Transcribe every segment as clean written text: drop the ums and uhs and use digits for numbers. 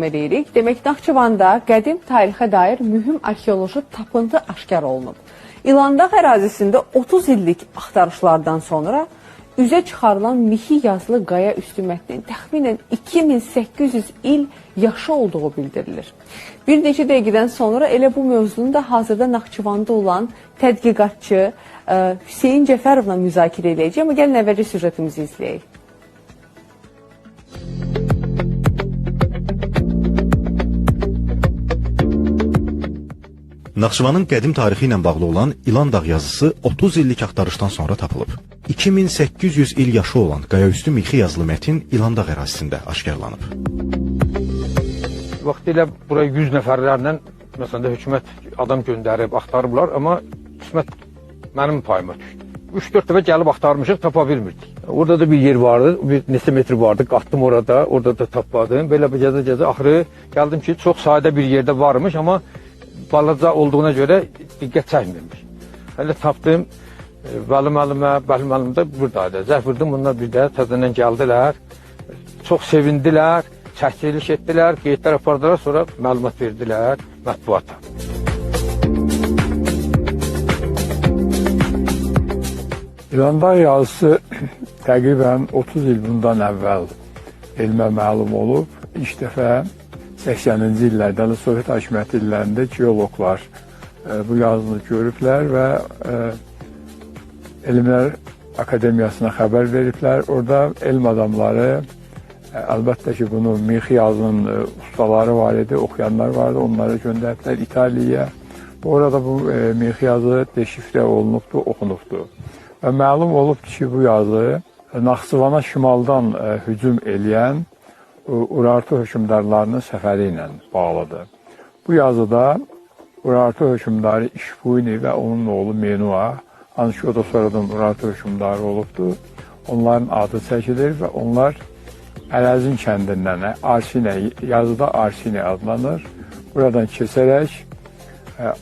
Edirik. Demək, Naxçıvanda qədim tarixə dair mühüm arxeoloji tapıntı aşkar olunub. İlandağ ərazisində 30 illik axtarışlardan sonra üzə çıxarılan mixi yazılı qaya üstü mətnin təxminən 2800 il yaşı olduğu bildirilir. Bir neçə dəqiqədən sonra elə bu mövzunu da hazırda Naxçıvanda olan tədqiqatçı Hüseyin Cəfərovla müzakirə edəcəyik. Amma gəlin əvvəlcə süjetimizi izləyək. Naxçıvanın qədim tarixi ilə bağlı olan İlandağ yazısı 30 illik axtarışdan sonra tapılıb. 2800 il yaşı olan qayaüstü mixi yazılı mətin İlandağ ərazisində aşkarlanıb. Vaxtilə buraya 100 nəfərlərlə məsələn hökumət adam göndərib axtarıblar, amma qismət mənim payıma düşdü. 3-4 dəfə gəlib axtarmışıq, tapa bilmirdik. Orada da bir yer vardı, bir neçə metr vardı, qatdım orada da tapmadım. Belə bir gəzə-gəzə axırı gəldim ki, çox sadə bir yerdə varmış, amma balaca olduğuna görə diqqət çəkmirmiş. Hələ tapdım, Vəli müəllim də buradaydı. Zəng vurdum, bunlar bir də təzədən gəldilər. Çox sevindilər, çəkiliş etdilər, qeydlər apardılar, sonra məlumat verdilər mətbuata. İlandağ yazısı təqribən 30 il bundan əvvəl elmə məlum olub. İlk dəfə 80-ci illərdə, Sovet hakimiyyəti illərində geoloqlar bu yazını görüblər və Elmlər Akademiyasına xəbər veriblər. Orada elm adamları, əlbəttə ki, bunu mixi yazının ustaları var idi, oxuyanlar vardı, onları göndərdilər İtaliyaya. Orada bu mixi yazı deşifrə olunubdu, oxunubdu. Və məlum olubdu ki, bu yazı Naxçıvana şimaldan hücum eləyən Urartu hökmdarlarının səfəri ilə bağlıdır. Bu yazıda Urartu hökmdarı İşbuyni və onun oğlu Menua, hansı ki o da sonradan Urartu hökmdarı olubdur, onların adı çəkilir və onlar Ələzin kəndindən, Arsine, yazıda Arsine adlanır. Buradan keçərək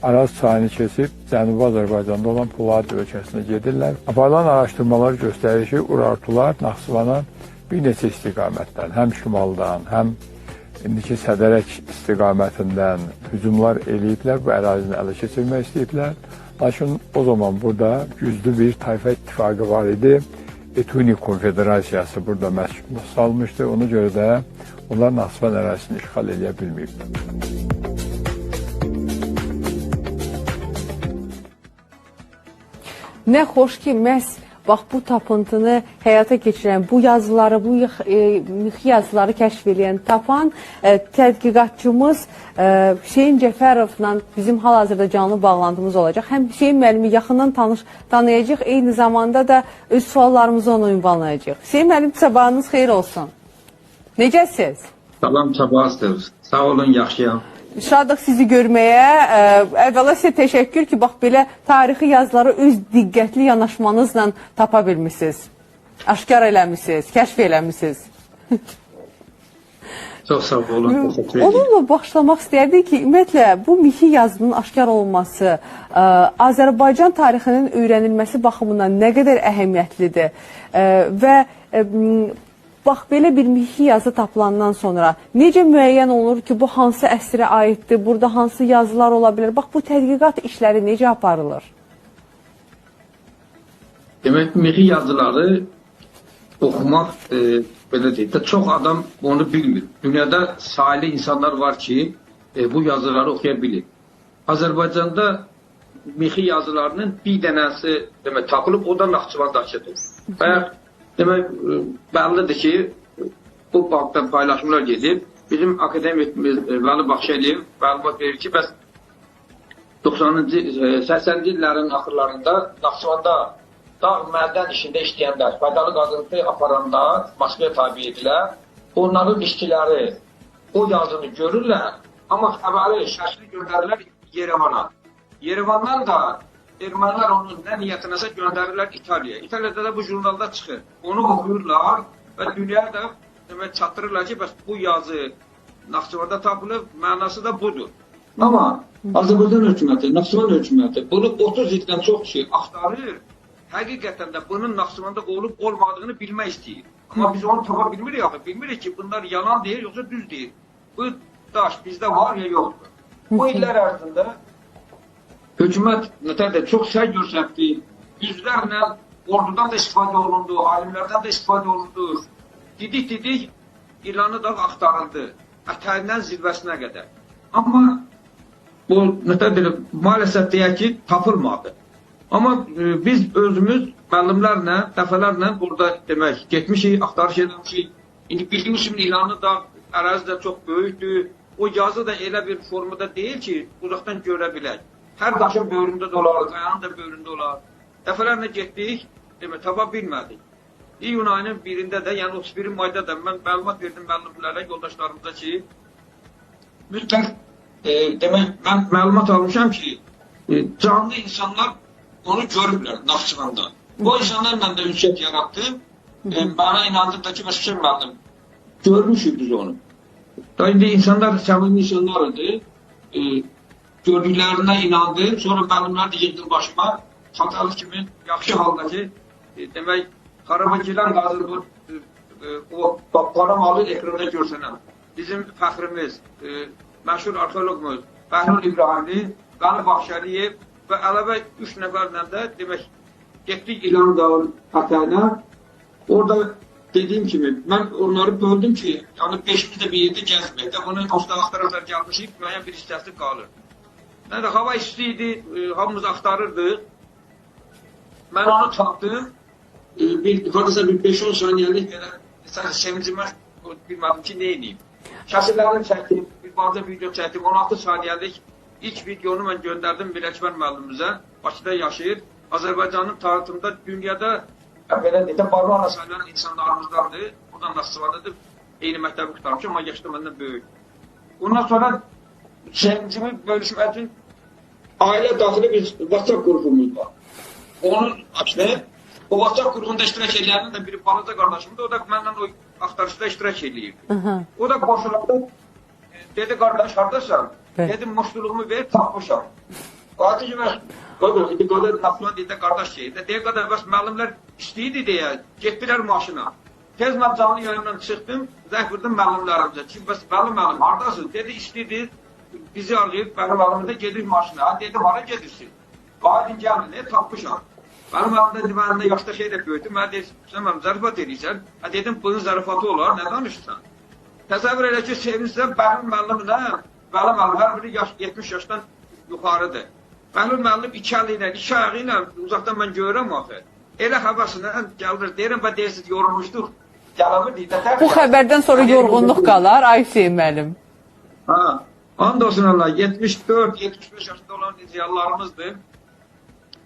Araz çayını keçib Cənubi Azərbaycanda olan Poladi ölkəsinə gedirlər. Aparılan araşdırmalar göstərir ki, Urartular Naxçıvana bir neçə istiqamətdən, həm şimaldan, həm indiki Sədərək istiqamətindən hücumlar eləyiblər, bu ərazini ələ keçirmək istəyiblər. Lakin o zaman burada güclü bir tayfa ittifaqı var idi. Etuni Konfederasiyası burada məşğul salmışdı. Ona görə də onlar Naxçıvan ərazisini işğal edə bilməyiblər. Nə xoş ki, məhz bax bu tapıntını həyata keçirən, bu yazıları, bu mixi yazıları kəşf edən, tapan tədqiqatçımız Hüseyin Cəfərovla bizim hal-hazırda canlı bağlantımız olacaq. Həm Hüseyin müəllimi yaxından tanıyacaq, eyni zamanda da öz suallarımızı ona ünvanlayacaq. Hüseyin müəllim, sabahınız xeyir olsun. Necəsiz? Salam, sabahsınız. Sağ olun, yaxşıyam. Şadıq sizi görməyə. Əvvəla sizə təşəkkür ki, bax belə tarixi yazıları öz diqqətli yanaşmanızla tapa bilmişsiniz. Aşkar eləmişsiniz, kəşf eləmişsiniz. Çox sağ olun, təşəkkür edirəm. Onunla başlamaq istərdik ki, ümumiyyətlə bu mixi yazının aşkar olunması Azərbaycan tarixinin öyrənilməsi baxımından nə qədər əhəmiyyətlidir və bax, belə bir mixi yazı tapılandan sonra necə müəyyən olunur ki, bu hansı əsrə aiddir, burada hansı yazılar ola bilər? Bax, bu tədqiqat işləri necə aparılır? Demək, mixi yazıları oxumaq, belə deyək də, çox adam onu bilmir. Dünyada sayılı insanlar var ki, bu yazıları oxuya bilir. Azərbaycanda mixi yazılarının bir dənəsi demək, tapılıb, o da Naxçıvandakıdır. Və demək, bəllidir ki, bu bankdan paylaşımlar gedib. Bizim akademikimiz Vəli Baxşəliyev məlumat verir ki, bəs 80-ci illərin axırlarında Naxçıvanda dağ mədən işində işləyənlər, faydalı qazıntı aparanda Moskvaya tabi edilər. Onların işçiləri o yazını görürlər, amma xəbəri, şəkli göndərirlər Yerevana. Yerevandan da ermənilər onun nə niyyətinəsə göndərirlər İtaliyaya. İtaliyada da bu jurnalda çıxır. Onu oxuyurlar və dünyaya da demək, çatdırırlar ki, bəs bu yazı Naxçıvanda tapılıb, mənası da budur. Amma Azərbaycan hökuməti, Naxçıvan hökuməti bunu 30 ildən çox şey axtarır. Həqiqətən də bunun Naxçıvanda olub olmadığını bilmək istəyir. Amma biz onu tapa bilmirik axı. Bilmirik ki, bunlar yalan deyir, yoxsa düz deyir. bu daş bizdə var ya yoxdur. Bu illər ərzində hökumət nətərdə çox səy göstərdi. Yüzlərlə ordudan da istifadə olundu, alimlərdən də istifadə olundu. Didik İranı da axtarıldı. Ətəyindən zirvəsinə qədər. Amma bu nətərdə maalesef deyək ki, tapılmadı. Amma biz özümüz müəllimlərlə, dəfələrlə burada demək, getmişik, axtarış edilmişik. İndi bildiyimiz kimi İranı da ərazi də çox böyükdür. O yazı da elə bir formada deyil ki, uzaqdan görə bilək. Hər daşın böyründə də olar, qayanın da böyründə olar. Dəfələrlə getdik, tapa bilmədik. İyun ayının 1-də də, yəni 31 mayda da mən məlumat verdim müəllimlərə, yoldaşlarımıza ki, mütləq demək, mən məlumat almışam ki, canlı insanlar onu görüblər Naxçıvanda. O insanlarla da ünsiyyət yaratdım. Bana inandırdı ki, Məsəl müəllim, görmüşük biz onu. Da indi insanlar səmimi insanlardır. Gördüklərinə inandı. Sonra müəllimlər də yığdı başıma. Xatalı kimi yaxşı halda ki, demək, Qarabağ-Gilan qazı o paramalı ekranda görsənən. Bizim fəxrimiz, məşhur arxeologumuz Bəhlul İbrahimli, Qanı Baxşəliyev və əlavə 3 nəfərlə də demək, getdik İlan Dağı'nın ətəyinə. Orada dediyim kimi, mən onları böldüm ki, yəni 5-imiz də bir yerdə gəzmək. Bunun axtarışlar gəlmişik, müəyyən bir hissəsi qalır. Yəni, hava isti idi, hamımız axtarırdıq. Mən onu tapdım. Hadisa bir 5-10 saniyəlik qədər sevincimə bilmədim ki, nə edeyim. Şəsirlərini çəkdim, bir bazı video çəkdim, 16 saniyəlik ilk videonu mən göndərdim bir Əkbər müəllimimizə. Bakıda yaşayır. Azərbaycanın tarixində, dünyada belə deyək, barmaqla sayılan insanlarımızdandır. Oradan Naxçıvandadır. Eyni məktəbi qurtarmışam, amma yaşda məndən böyük. Ondan sonra sevincimi bölüşmək üçün ailə daxili bir WhatsApp qrupumuz var. Onun açdı. O WhatsApp qrupunda iştirak edənlərin də biri balaca qardaşımdır. O da məndən o axtarışda iştirak edir. O da qoşulanda dedi, qardaş, haradasan? Dedim, muştuluğumu ver, tapmışam. Qadı ki, indi qədər Naxçıvan deyildə qardaş şeydir. Deyək qədər, bəs müəllimlər istəyirdi deyə, getdilər maşına. Tez mən canlı yayından çıxdım, zəng vurdum müəllimlərimizə. Ki, bəs müəllim, haradasın? Dedi, istəyirdi, bizi arayıb, mənim müəllimdə gedirik maşına. Dedim, hara gedirsin? Qadı gəlmir, tapmışam. Mənim müəllimdə məndə yaşda şey də böyüdü. Mən deyir, sən mənim zərifat edirsən. Dedim, bunun zərifatı olar, nə danışırsan? Təsəvvür elə ki, sevinçsən, bəlim müəllimlə, bəlim müəllim, hər biri 70 yaşdan yuxarıdır. Bəhlul müəllim 2 əli ilə, 2 ayağı ilə uzaqdan mən görürəm axı. Elə havasına gəlir, deyirəm, və deyirsiniz, yorulmuşduq. Gəlamı deyir. Bu xəbərdən sonra yorğunluq qalar, ay Hüseyin müəllim. And olsun Allah, 74-75 yaşında olan izləyənlarımızdır.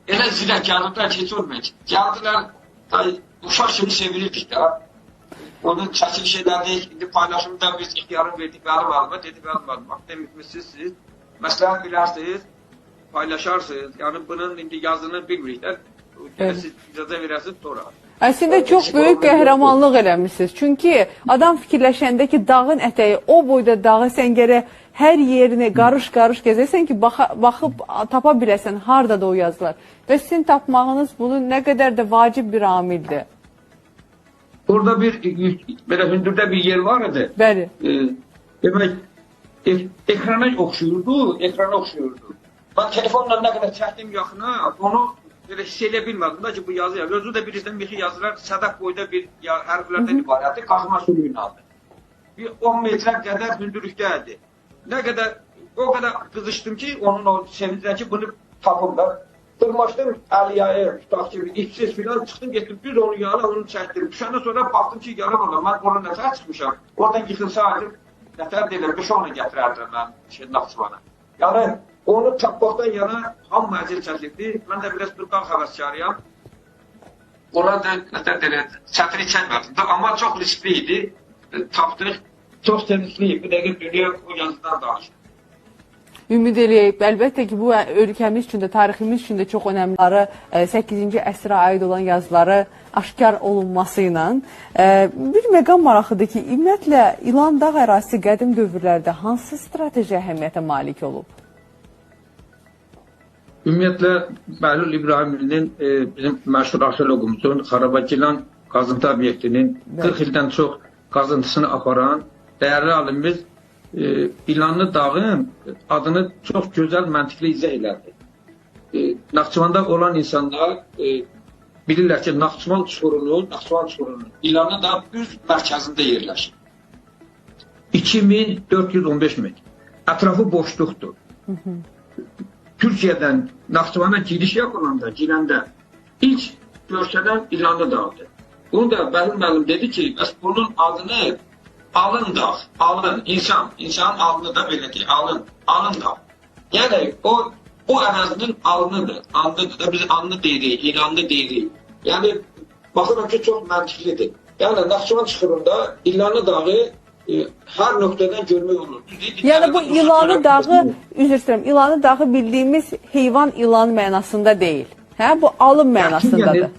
Elə zirək gəldilər ki, heç olmayacaq. Gəldilər, uşaq kimi sevilirdik də. Onun çəkili şeylərini, indi paylaşımda biz ixtiyarını verdik, bəli müəllimə, dedik, bəli müəllim, akademikmişsiniz siz, məsləhət bilərsiniz, paylaşarsınız. Yəni bunun indi yazını bilmiriklər. Siz icazə verəsiniz sonra. Əslində çox böyük qəhrəmanlıq eləmişsiniz. Çünki adam fikirləşəndə ki, dağın ətəyi, o boyda dağı sən gərək hər yerini qarış-qarış gəzəsən ki, baxıb tapa biləsən, harada da o yazılar. Və sizin tapmağınız bunun nə qədər də vacib bir amildir. Orada bir, belə hündürdə bir yer var idi. Bəli. Demək, ekrana oxşuyurdu. Ben telefonla ne kadar çəkdim yaxına, onu belə hiss edə bilmədim da ki, bu yazı yazır. Özü də bilirsən, mixi yazılar sədaq boyda bir hərflərdən ibarətdir, qazma sürüyünədir. Bir 10 metrə qədər hündürlükdədir. Nə qədər, o qədər qızışdım ki, onun o sevincdən ki, bunu tapımlar. Dırmaşdım Əliyayı, tutaq kimi, ipsiz filan çıxdım, getdim, düz onun yanına, onu çəkdim. Düşəndən sonra baxdım ki, yalan olur, mən onun nətər çıxmışam. Oradan yıxılsaydım, nətər deyirəm, 5-10 gətirərdim mən Naxçıvana. Yəni, onu tapmaqdan yana hamı əzil çəkirdi. Mən də biraz Türkan həvəskarıyam. Onlar da nətər deyirəm, çətini çəkmədim. Amma çox riskli idi. Tapdıq, çox sevincliyim. Bu dəqiq dünya o yazıdan danışır. Ümid eləyib, əlbəttə ki, bu ölkəmiz üçün də, tariximiz üçün də çox önəmli 8-ci əsrə aid olan yazıları aşkar olunması ilə. Bir məqam maraqlıdır ki, ümumiyyətlə İlan dağ ərazisi qədim dövrlərdə hansı strateji əhəmiyyətə malik olub? Ümumiyyətlə, Bəhlul İbrahimlinin bizim məşhur arxeologumuzun Qarabağ-Gilan qazıntı obyektinin 40 ildən çox qazıntısını aparan dəyərli alimimiz İlanlı dağın adını çox gözəl, məntiqli izah elədi. Naxçıvanda olan insanlar bilirlər ki, Naxçıvan çuxurunun İlanlı dağ düz mərkəzində yerləşir. 2415 metr. Ətrafı boşluqdur. Türkiyədən Naxçıvana giriş yapılanda, girəndə ilk görsələn İlanlı dağdır. Bunu da Bəhlul müəllim dedi ki, bəs bunun adını Alın dağ, alın, insanın alını da belə deyil, alın dağ. Yəni o ərazinin alınıdır, anlıdır da biz anlı deyirik, İlanlı deyirik. Yəni baxıram ki, çox məntiqlidir. Yəni Naxçıvan çuxurunda İlanlı dağı hər nöqtədən görmək olur. Yəni bu İlanlı dağı, üzr istəyirəm, İlanlı dağı bildiyimiz heyvan ilan mənasında deyil. Hə, bu alın mənasındadır.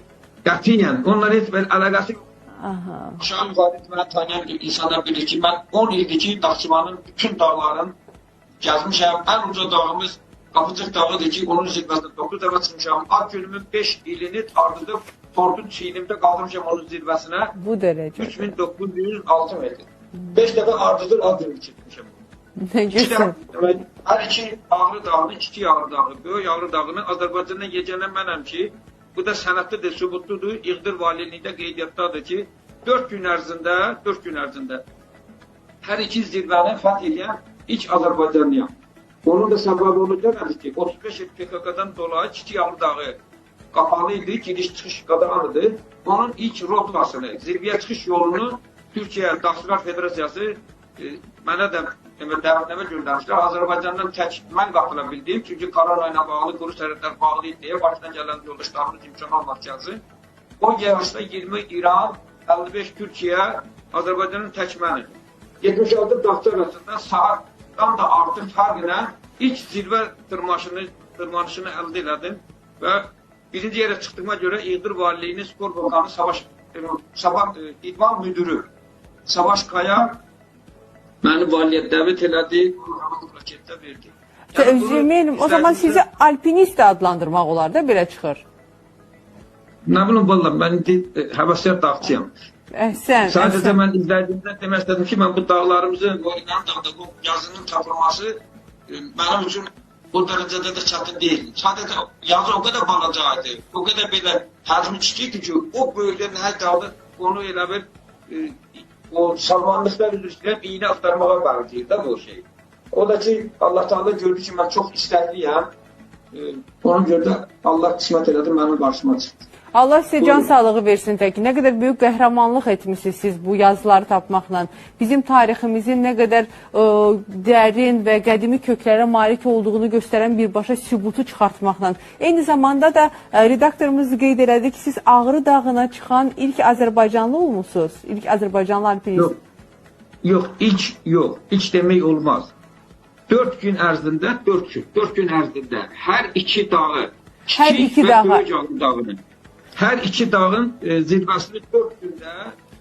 Qətiyyən, onlar heç belə əlaqəsi yox. Uşağın müqaviməti mənə tanıyan insanlar bilir ki, mən 10 ildir ki, Naxçıvanın bütün dağların gəzmişəm. Ən uca dağımız Qapıcıq dağıdır ki, onun zirvəsində 9 dəfə çıxmışam. Ad günümün 5 ilini ardında Tortun çiynimdə qaldırmışam onun zirvəsinə. Bu dərəcə. 3906 metr. 5 dəfə ardıdır ad günümü çəkmişəm. Nə gözəl. Hər iki Ağrı dağını, kiçik Ağrı dağı, böyük Ağrı dağını Azərbaycandan yegənən mənəm ki, bu da sənədlidir, sübutludur. İğdır valiliyində qeydiyyatdadır ki, 4 gün ərzində hər iki zirvəni fəth edən ilk Azərbaycanlıyam. Onun da səbəbi onu demədik ki, 35 il PKK-dan dolayı Kiçik Ağrı dağı qapalı idi, giriş-çıxış qadağanıdır. Onun ilk rotasını, zirvəyə çıxış yolunu Türkiyə Dağçılar Federasiyası mənə də dəvətnamə göndərmişlər. Azərbaycandan tək mən qatıla bildim. Çünki korona ilə bağlı, quru sərhədlər bağlı idi deyə başdan gələn yoldaşlarımız imkan almaq gəlsin. O yarışda 20 İran, 55 Türkiyə, Azərbaycanın tək məni. 76 dağçı arasında saatdan da artıq fərq ilə ilk zirvə tırmanışını əldə elədim və birinci yerə çıxdığıma görə İğdır Valiliyinin Spor Bakanı Sabah İdman Müdürü Savaş Kaya məni valiyyət dəvət elədi, raketdə verdi. Özür o zaman sizi alpinist adlandırmaq olar da belə çıxır. Nə bilim valla, mən həvəskar dağçıyam. Sadəcə mən izlədiyimdə demək istədim ki, mən bu dağlarımızın, o İran dağda bu yazının tapılması mənim üçün o dərəcədə də çətin deyil. Sadəcə yazı o qədər balacaqdı, o qədər belə həcmi kiçikdir ki, o böyükdə nə dağda onu elə bir o salmanlıqlar üzrə iynə axtarmağa bənzəyir də bu şey. O da ki, Allah Teala gördü ki, mən çox istəkliyəm. Ona görə də Allah qismət elədi, mənim qarşıma çıxdı. Allah sizə can sağlığı versin təki. Nə qədər böyük qəhrəmanlıq etmişsiniz siz bu yazıları tapmaqla. Bizim tariximizin nə qədər dərin və qədimi köklərə malik olduğunu göstərən birbaşa sübutu çıxartmaqla. Eyni zamanda da redaktorumuz qeyd elədi ki, siz Ağrı dağına çıxan ilk Azərbaycanlı olmusunuz. İlk Azərbaycanlı alpinist. Yox, ilk demək olmaz. 4 gün ərzində hər iki dağı, hər iki dağın zirvəsini 4 gündə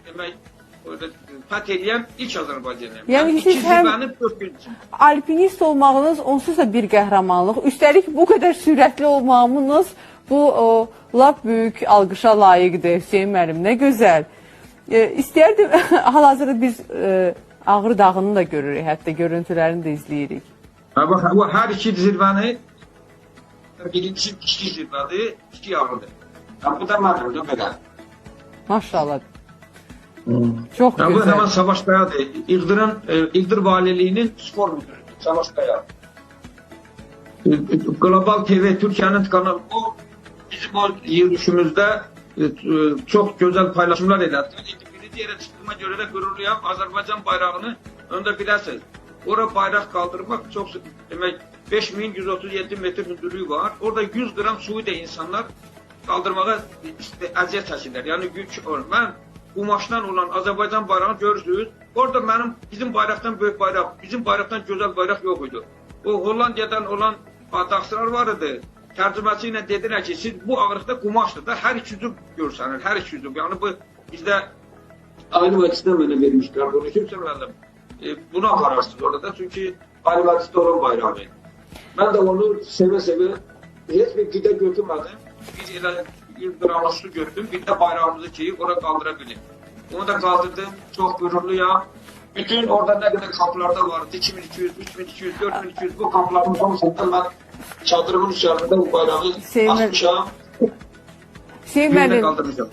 demək fəth edən ilk Azərbaycanlıyam. Yəni siz həm alpinist olmağınız onsuz da bir qəhrəmanlıq, üstəlik bu qədər sürətli olmağınız bu lap böyük alqışa layiqdir Hüseyn müəllim, nə gözəl. İstəyərdim, hal-hazırda biz Ağrı dağını da görürük, hətta görüntülərini də izləyirik. Hər iki zirvəni, birincisi kiçik zirvədir, kiçik Ağrıdır. Bu da mənim də belə. Maşallah. Çox gözəl. Bu hemen Savaş Kayadır. İğdır Valiliyinin spor müdürüdür. Savaş Kaya. Global TV Türkiye'nin kanalı. O bizim o yürüyüşümüzdə çok güzel paylaşımlar elədi. Birinci yere çıktığıma göre de gururluyam. Azerbaycan bayrağını önde biləsiniz. Orada bayraq kaldırmak çok demek 5137 metre hündürlüğü var. Orada 100 gram suyu da insanlar kaldırmağa əziyyət çəkirlər. Yəni yük olur. Mən qumaşdan olan Azərbaycan bayrağını görürsünüz. Orada bizim bayraqdan böyük bayraq, bizim bayraqdan gözəl bayraq yox idi. O Hollandiyadan olan dağçılar var idi. Tərcüməçi ilə dedilər ki, siz bu ağırlıqda qumaşdır da hər iki üzü görsənir, hər iki üzü. Yəni bu bizdə aynı vəzifədə mənə vermişlər. Bunu kimsə müəllim bunu apararsınız orada çünki aynı vəzifədə olan bayrağı. Mən də onu sevə-sevə heç bir qidə götürmədim. Biz elə 100 qramlı su götürdüm, bir də bayrağımızı keyib ora qaldıra bilim. Onu da qaldırdım, çox qürurluyam. bütün orada ne kadar kamplarda vardı, 2200, 3200, 4200 bu kampların hamısında ben çadırımın içerisinde bu bayrağı asmışam. Hüseyin Birine müəllim, kaldırmayacağım.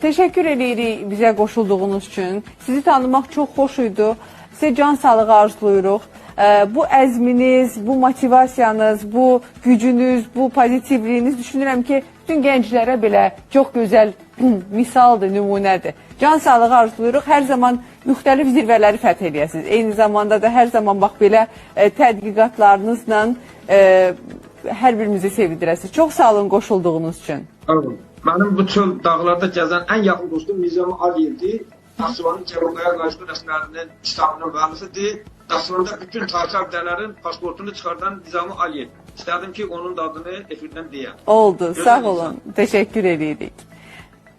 Təşəkkür edirik bizə qoşulduğunuz üçün. Sizi tanımaq çox xoş idi. Sizə can sağlığı arzulayırıq. Bu əzminiz, bu motivasiyanız, bu gücünüz, bu pozitivliyiniz düşünürəm ki, bütün gənclərə belə çox gözəl misaldır, nümunədir. Can sağlığı arzulayırıq. Hər zaman müxtəlif zirvələri fəth edəsiniz. Eyni zamanda da hər zaman bax belə tədqiqatlarınızla hər birimizi sevindirəsiniz. Çox sağ olun qoşulduğunuz üçün. Benim bu çöl dağlarda gezen en yakın dostum Nizami Aliyev'di. Naxçıvanın Cəbrqaya qarşı rəsmlərinin kitabının varlısıdır. Naxçıvanda bütün tarixi abidələrin pasportunu çıxardan Nizami Aliyev. İstədim ki, onun da adını efirdən deyəm. Oldu, sağ olun. Təşəkkür edirik.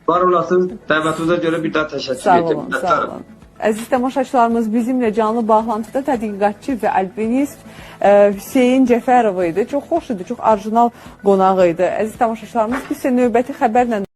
Var olasınız, dəvətinizə görə bir daha təşəkkür Sağ edirəm. olun, sağ olun. Əziz tamaşaçılarımız, bizimlə canlı bağlantıda tədqiqatçı və alpinist Hüseyin Cəfərov idi. Çox xoş idi, çox orijinal qonağı idi. Əziz tamaşaçılarımız, biz növbəti xəbərlə